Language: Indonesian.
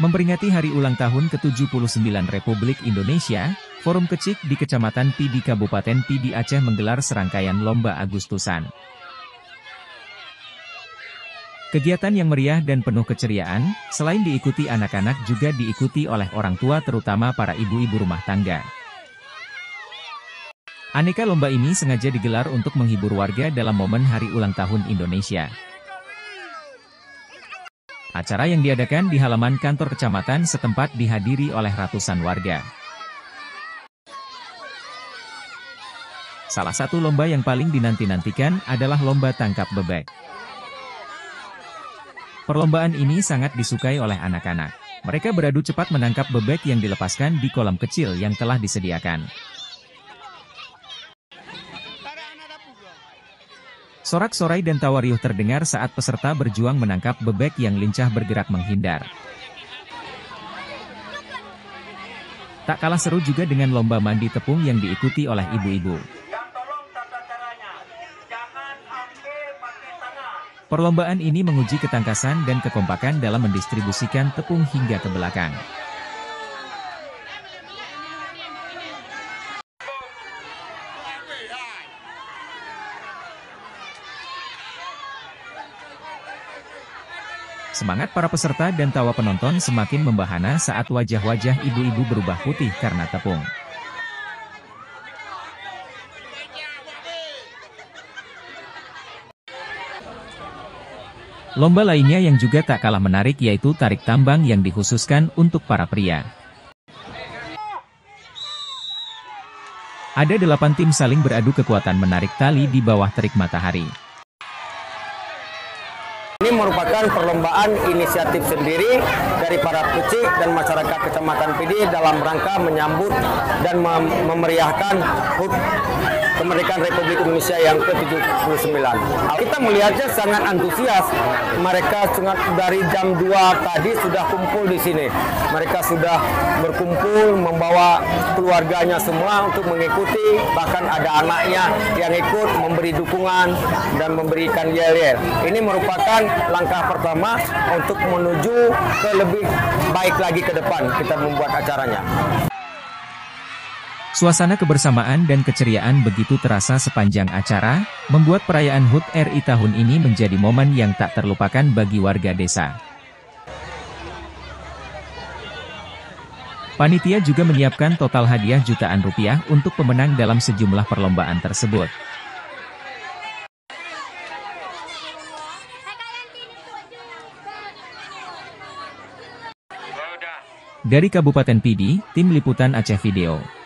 Memperingati hari ulang tahun ke-79 Republik Indonesia, Forum Kecik di Kecamatan Pidi Kabupaten Pidi Aceh menggelar serangkaian lomba Agustusan. Kegiatan yang meriah dan penuh keceriaan, selain diikuti anak-anak juga diikuti oleh orang tua terutama para ibu-ibu rumah tangga. Aneka lomba ini sengaja digelar untuk menghibur warga dalam momen Hari Ulang Tahun Indonesia. Acara yang diadakan di halaman kantor kecamatan setempat dihadiri oleh ratusan warga. Salah satu lomba yang paling dinanti-nantikan adalah lomba tangkap bebek. Perlombaan ini sangat disukai oleh anak-anak. Mereka beradu cepat menangkap bebek yang dilepaskan di kolam kecil yang telah disediakan. Sorak-sorai dan tawa riuh terdengar saat peserta berjuang menangkap bebek yang lincah bergerak menghindar. Tak kalah seru juga dengan lomba mandi tepung yang diikuti oleh ibu-ibu. Perlombaan ini menguji ketangkasan dan kekompakan dalam mendistribusikan tepung hingga ke belakang. Semangat para peserta dan tawa penonton semakin membahana saat wajah-wajah ibu-ibu berubah putih karena tepung. Lomba lainnya yang juga tak kalah menarik yaitu tarik tambang yang dikhususkan untuk para pria. Ada 8 tim saling beradu kekuatan menarik tali di bawah terik matahari. Ini merupakan perlombaan inisiatif sendiri dari para pecik dan masyarakat Kecamatan Pidi dalam rangka menyambut dan memeriahkan HUT Kemerdekaan Republik Indonesia yang ke-79. Kita melihatnya sangat antusias. Mereka dari jam 2 tadi sudah kumpul di sini. Mereka sudah berkumpul membawa keluarganya semua untuk mengikuti. Bahkan ada anaknya yang ikut memberi dukungan dan memberikan yel-yel. Ini merupakan langkah pertama untuk menuju ke lebih baik lagi ke depan kita membuat acaranya. Suasana kebersamaan dan keceriaan begitu terasa sepanjang acara, membuat perayaan HUT RI tahun ini menjadi momen yang tak terlupakan bagi warga desa. Panitia juga menyiapkan total hadiah jutaan rupiah untuk pemenang dalam sejumlah perlombaan tersebut. Dari Kabupaten Pidi, Tim Liputan Aceh Video.